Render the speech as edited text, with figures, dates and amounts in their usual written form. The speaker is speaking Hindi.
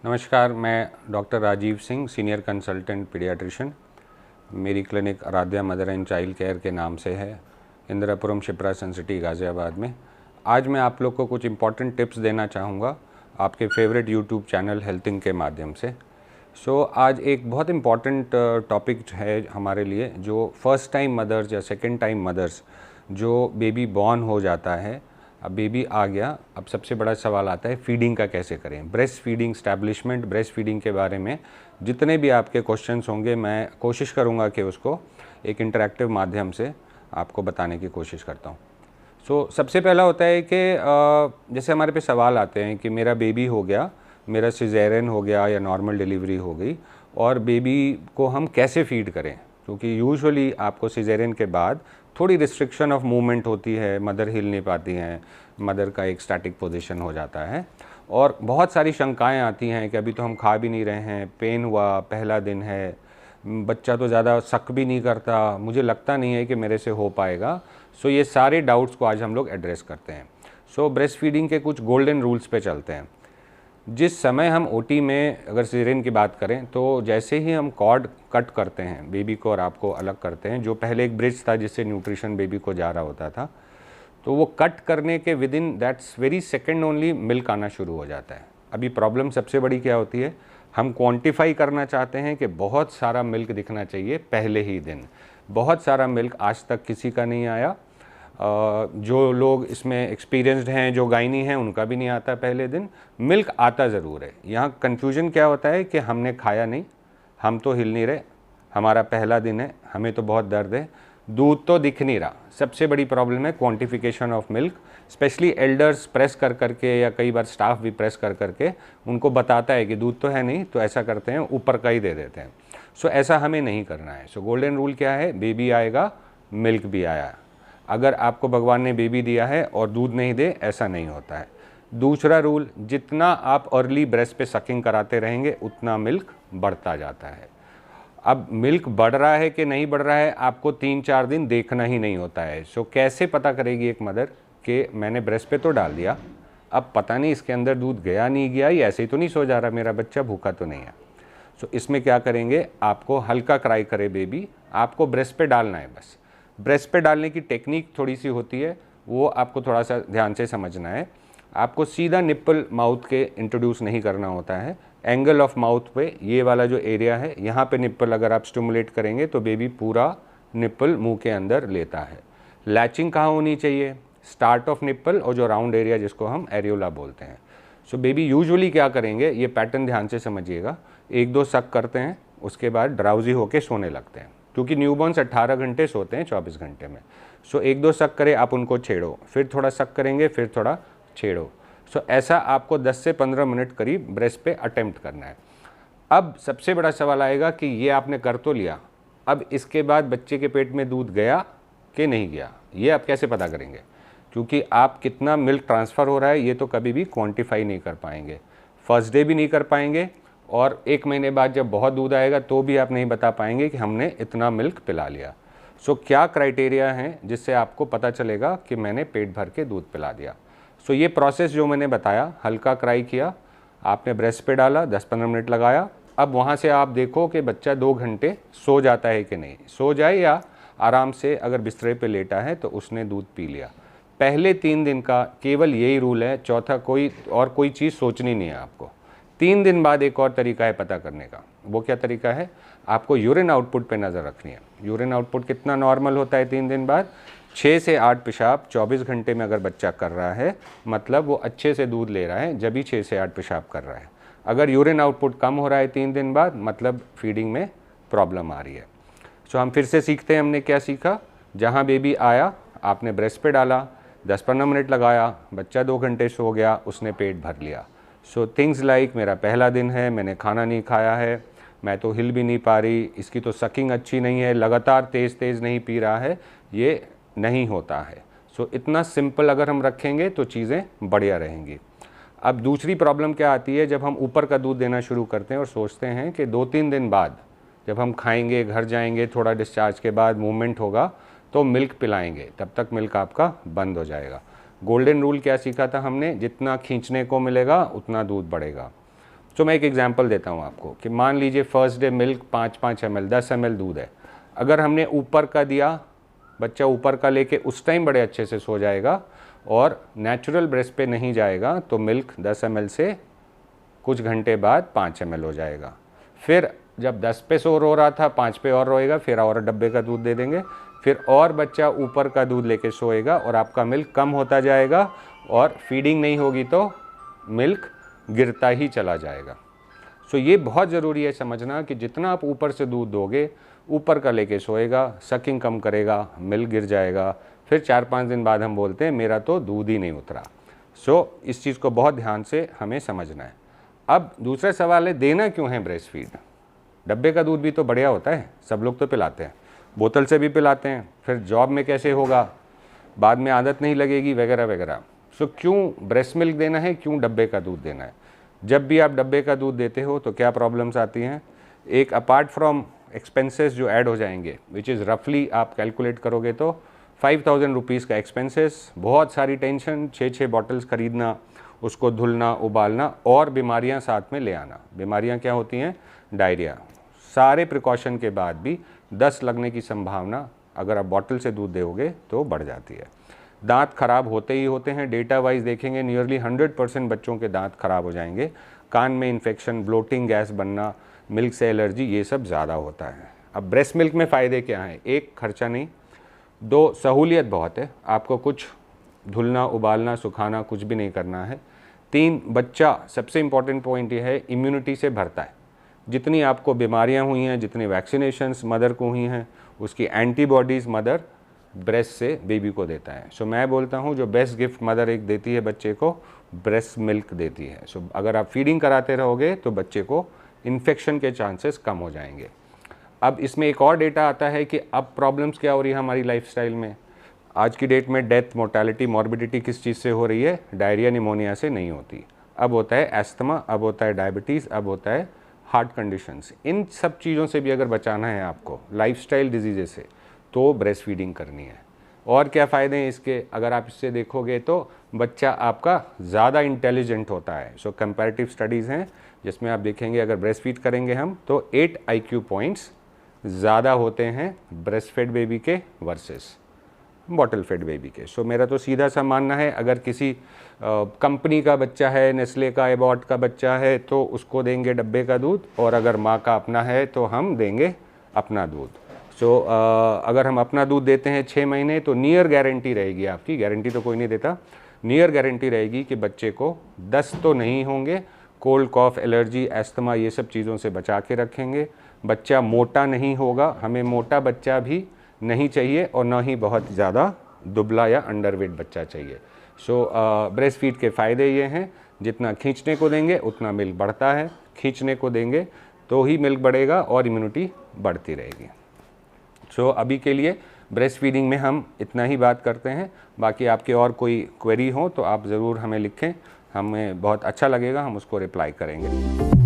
नमस्कार, मैं doctor Rajeev Singh, senior consultant paediatrician. मेरी clinic Aaradhya mother and child care के नाम से है, इंदिरापुरम, शिप्रा सन सिटी, गाज़ियाबाद में। आज मैं आप लोग को कुछ इम्पॉर्टेंट टिप्स देना चाहूँगा आपके फेवरेट यूट्यूब चैनल हेल्थिंग के माध्यम से। आज एक बहुत इम्पॉर्टेंट टॉपिक है हमारे लिए, जो फर्स्ट टाइम मदर्स या सेकेंड टाइम मदर्स, जो बेबी बॉर्न हो जाता है, अब बेबी आ गया, अब सबसे बड़ा सवाल आता है फीडिंग का कैसे करें। Breast feeding establishment, breast feeding के बारे में जितने भी आपके क्वेश्चंस होंगे, मैं कोशिश करूंगा कि उसको एक इंटरैक्टिव माध्यम से आपको बताने की कोशिश करता हूं। सबसे पहला होता है कि जैसे हमारे पे सवाल आते हैं कि मेरा बेबी हो गया, मेरा सिजेरियन हो गया या नॉर्मल डिलीवरी हो गई, और बेबी को हम कैसे फीड करें, क्योंकि यूजुअली आपको सिजेरियन के बाद थोड़ी रिस्ट्रिक्शन ऑफ मूवमेंट होती है, मदर हिल नहीं पाती हैं, मदर का एक स्टैटिक पोजीशन हो जाता है, और बहुत सारी शंकाएं आती हैं कि अभी तो हम खा भी नहीं रहे हैं, पेन हुआ, पहला दिन है, बच्चा तो ज़्यादा शक भी नहीं करता, मुझे लगता नहीं है कि मेरे से हो पाएगा। ये सारे डाउट्स को आज हम लोग एड्रेस करते हैं। ब्रेस्ट फीडिंग के कुछ गोल्डन रूल्स पे चलते हैं। जिस समय हम ओटी में अगर सिजेरियन की बात करें, तो जैसे ही हम कॉर्ड कट करते हैं, बेबी को और आपको अलग करते हैं, जो पहले एक ब्रिज था जिससे न्यूट्रिशन बेबी को जा रहा होता था, तो वो कट करने के with in that's very second only milk आना शुरू हो जाता है। अभी प्रॉब्लम सबसे बड़ी क्या होती है, हम क्वान्टिफाई करना चाहते हैं कि बहुत सारा मिल्क दिखना चाहिए पहले ही दिन। बहुत सारा मिल्क आज तक किसी का नहीं आया। जो लोग इसमें एक्सपीरियंस्ड हैं, जो गायनी हैं, उनका भी नहीं आता पहले दिन। मिल्क आता ज़रूर है। यहाँ कन्फ्यूजन क्या होता है कि हमने खाया नहीं, हम तो हिल नहीं रहे, हमारा पहला दिन है, हमें तो बहुत दर्द है, दूध तो दिख नहीं रहा। सबसे बड़ी प्रॉब्लम है quantification of milk. Specially elders press कर करके, या कई बार स्टाफ भी प्रेस कर करके उनको बताता है कि दूध तो है नहीं, तो ऐसा करते हैं, ऊपर का ही दे देते हैं। ऐसा हमें नहीं करना है। गोल्डन रूल क्या है, बेबी आएगा, मिल्क भी आया। अगर आपको भगवान ने बेबी दिया है और दूध नहीं दे, ऐसा नहीं होता है। दूसरा रूल, जितना आप अर्ली ब्रेस्ट पे सकिंग कराते रहेंगे, उतना मिल्क बढ़ता जाता है। अब मिल्क बढ़ रहा है कि नहीं बढ़ रहा है, आपको 3-4 दिन देखना ही नहीं होता है। कैसे पता करेगी एक मदर कि मैंने ब्रेस्ट पे तो डाल दिया, अब पता नहीं इसके अंदर दूध गया नहीं गया, या ऐसे ही तो नहीं सो जा रहा मेरा बच्चा, भूखा तो नहीं है। इसमें क्या करेंगे, आपको हल्का क्राई करे बेबी, आपको ब्रेस्ट पे डालना है बस। ब्रेस्ट पे डालने की टेक्निक थोड़ी सी होती है, वो आपको थोड़ा सा ध्यान से समझना है। आपको सीधा निप्पल माउथ के इंट्रोड्यूस नहीं करना होता है। एंगल ऑफ माउथ पे ये वाला जो एरिया है, यहाँ पे निप्पल अगर आप स्टिमुलेट करेंगे तो बेबी पूरा निप्पल मुंह के अंदर लेता है। लैचिंग कहाँ होनी चाहिए, स्टार्ट ऑफ निप्पल और जो राउंड एरिया जिसको हम एरियोला बोलते हैं। बेबी यूजुअली क्या करेंगे, ये पैटर्न ध्यान से समझिएगा, 1-2 सक करते हैं, उसके बाद ड्राउजी होके सोने लगते हैं, क्योंकि न्यूबॉर्न्स 18 घंटे सोते हैं 24 घंटे में। 1-2 सक करे, आप उनको छेड़ो, फिर थोड़ा सक करेंगे, फिर थोड़ा छेड़ो। ऐसा आपको 10 से 15 मिनट करीब ब्रेस्ट पे अटेम्प्ट करना है। अब सबसे बड़ा सवाल आएगा कि ये आपने कर तो लिया, अब इसके बाद बच्चे के पेट में दूध गया कि नहीं गया, ये आप कैसे पता करेंगे, क्योंकि आप कितना मिल्क ट्रांसफ़र हो रहा है ये तो कभी भी क्वांटिफाई नहीं कर पाएंगे। फर्स्ट डे भी नहीं कर पाएंगे, और 1 महीने बाद जब बहुत दूध आएगा तो भी आप नहीं बता पाएंगे कि हमने इतना मिल्क पिला लिया। क्या क्राइटेरिया हैं जिससे आपको पता चलेगा कि मैंने पेट भर के दूध पिला दिया। ये प्रोसेस जो मैंने बताया, हल्का क्राई किया, आपने ब्रेस्ट पे डाला, 10-15 मिनट लगाया, अब वहाँ से आप देखो कि बच्चा 2 घंटे सो जाता है कि नहीं, सो जाए या आराम से अगर बिस्तरे पे लेटा है तो उसने दूध पी लिया। पहले 3 दिन का केवल यही रूल है, चौथा कोई चीज़ सोचनी नहीं है आपको। 3 दिन बाद एक और तरीका है पता करने का। वो क्या तरीका है, आपको यूरिन आउटपुट पे नज़र रखनी है। यूरिन आउटपुट कितना नॉर्मल होता है 3 दिन बाद, 6 से 8 पेशाब 24 घंटे में अगर बच्चा कर रहा है, मतलब वो अच्छे से दूध ले रहा है, जब भी 6 से 8 पेशाब कर रहा है। अगर यूरिन आउटपुट कम हो रहा है 3 दिन बाद, मतलब फीडिंग में प्रॉब्लम आ रही है। हम फिर से सीखते हैं, हमने क्या सीखा, जहाँ बेबी आया आपने ब्रेस्ट पे डाला, 10-15 मिनट लगाया, बच्चा 2 घंटे सो गया, उसने पेट भर लिया। थिंग्स लाइक मेरा पहला दिन है, मैंने खाना नहीं खाया है, मैं तो हिल भी नहीं पा रही, इसकी तो सकिंग अच्छी नहीं है, लगातार तेज़ नहीं पी रहा है, ये नहीं होता है। इतना सिंपल अगर हम रखेंगे तो चीज़ें बढ़िया रहेंगी। अब दूसरी प्रॉब्लम क्या आती है, जब हम ऊपर का दूध देना शुरू करते हैं और सोचते हैं कि 2-3 दिन बाद जब हम खाएंगे, घर जाएंगे, थोड़ा डिस्चार्ज के बाद मूवमेंट होगा तो मिल्क पिलाएंगे, तब तक मिल्क आपका बंद हो जाएगा। गोल्डन रूल क्या सीखा था हमने, जितना खींचने को मिलेगा उतना दूध बढ़ेगा। तो मैं एक एग्जांपल देता हूँ आपको कि मान लीजिए first day milk 5-5 ml 10 ml दूध है, अगर हमने ऊपर का दिया, बच्चा ऊपर का लेके उस टाइम बड़े अच्छे से सो जाएगा और नेचुरल ब्रेस्ट पे नहीं जाएगा तो मिल्क 10 ml से कुछ घंटे बाद 5 ml हो जाएगा। फिर जब 10 पे सो रो रहा था 5 पे और रोएगा, फिर और डब्बे का दूध दे देंगे, फिर और बच्चा ऊपर का दूध लेके सोएगा और आपका मिल्क कम होता जाएगा और फीडिंग नहीं होगी तो मिल्क गिरता ही चला जाएगा। सो ये बहुत ज़रूरी है समझना कि जितना आप ऊपर से दूध दोगे, ऊपर का लेके सोएगा, सकिंग कम करेगा, मिल्क गिर जाएगा, फिर 4-5 दिन बाद हम बोलते हैं मेरा तो दूध ही नहीं उतरा। सो इस चीज़ को बहुत ध्यान से हमें समझना है। अब दूसरा सवाल है, देना क्यों है ब्रेस्ट फीड? डब्बे का दूध भी तो बढ़िया होता है, सब लोग तो पिलाते हैं, बोतल से भी पिलाते हैं, फिर जॉब में कैसे होगा, बाद में आदत नहीं लगेगी वगैरह वगैरह। सो क्यों ब्रेस्ट मिल्क देना है, क्यों डब्बे का दूध देना है? जब भी आप डब्बे का दूध देते हो तो क्या प्रॉब्लम्स आती हैं? एक अपार्ट फ्रॉम एक्सपेंसेस जो ऐड हो जाएंगे, विच इज़ रफली आप कैलकुलेट करोगे तो 5000 रुपीज़ का एक्सपेंसेस, बहुत सारी टेंशन, 6-6 बॉटल्स खरीदना, उसको धुलना, उबालना और बीमारियां साथ में ले आना। बीमारियां क्या होती हैं? डायरिया। सारे प्रिकॉशन के बाद भी 10 लगने की संभावना अगर आप बॉटल से दूध दोगे तो बढ़ जाती है। दांत खराब होते ही होते हैं, डेटा वाइज देखेंगे नियरली 100% बच्चों के दांत खराब हो जाएंगे। कान में इन्फेक्शन, ब्लोटिंग, गैस बनना, मिल्क से एलर्जी, ये सब ज़्यादा होता है। अब ब्रेस्ट मिल्क में फ़ायदे क्या हैं? एक, खर्चा नहीं, दो, सहूलियत बहुत है, आपको कुछ धुलना, उबालना, सुखाना कुछ भी नहीं करना है। तीन, बच्चा, सबसे इम्पॉर्टेंट पॉइंट ये है, इम्यूनिटी से भरता है। जितनी आपको बीमारियां हुई हैं, जितनी वैक्सीनेशंस मदर को हुई हैं, उसकी एंटीबॉडीज़ मदर ब्रेस्ट से बेबी को देता है। सो मैं बोलता हूँ जो बेस्ट गिफ्ट मदर एक देती है बच्चे को, ब्रेस्ट मिल्क देती है। सो अगर आप फीडिंग कराते रहोगे तो बच्चे को इन्फेक्शन के चांसेस कम हो जाएंगे। अब इसमें एक और डेटा आता है कि अब प्रॉब्लम्स क्या हो रही है हमारी लाइफस्टाइल में। आज की डेट में डेथ, मोर्टेलिटी, मॉर्बिडिटी किस चीज़ से हो रही है? डायरिया, निमोनिया से नहीं होती। अब होता है एस्थमा, अब होता है डायबिटीज़, अब होता है हार्ट कंडीशंस। इन सब चीज़ों से भी अगर बचाना है आपको, लाइफस्टाइल डिजीज़ से, तो ब्रेस्ट फीडिंग करनी है। और क्या फ़ायदे हैं इसके? अगर आप इससे देखोगे तो बच्चा आपका ज़्यादा इंटेलिजेंट होता है। सो कंपैरेटिव स्टडीज़ हैं जिसमें आप देखेंगे अगर ब्रेस्ट फीड करेंगे हम तो 8 IQ पॉइंट्स ज़्यादा होते हैं ब्रेस्ट फेड बेबी के वर्सेस बॉटल फेड बेबी के। सो मेरा तो सीधा सा मानना है, अगर किसी कंपनी का बच्चा है, नेस्ले का, एबॉट का बच्चा है तो उसको देंगे डब्बे का दूध, और अगर माँ का अपना है तो हम देंगे अपना दूध। सो अगर हम अपना दूध देते हैं 6 महीने तो नियर गारंटी रहेगी, आपकी गारंटी तो कोई नहीं देता, नियर गारंटी रहेगी कि बच्चे को 10 तो नहीं होंगे, कोल्ड, कॉफ, एलर्जी, एस्थमा, ये सब चीज़ों से बचा के रखेंगे। बच्चा मोटा नहीं होगा, हमें मोटा बच्चा भी नहीं चाहिए और ना ही बहुत ज़्यादा दुबला या अंडरवेट बच्चा चाहिए। सो ब्रेस्ट फीड के फ़ायदे ये हैं, जितना खींचने को देंगे उतना मिल्क बढ़ता है, खींचने को देंगे तो ही मिल्क बढ़ेगा और इम्यूनिटी बढ़ती रहेगी। सो अभी के लिए ब्रेस्ट फीडिंग में हम इतना ही बात करते हैं। बाकी आपके और कोई क्वेरी हो तो आप ज़रूर हमें लिखें, हमें बहुत अच्छा लगेगा, हम उसको रिप्लाई करेंगे।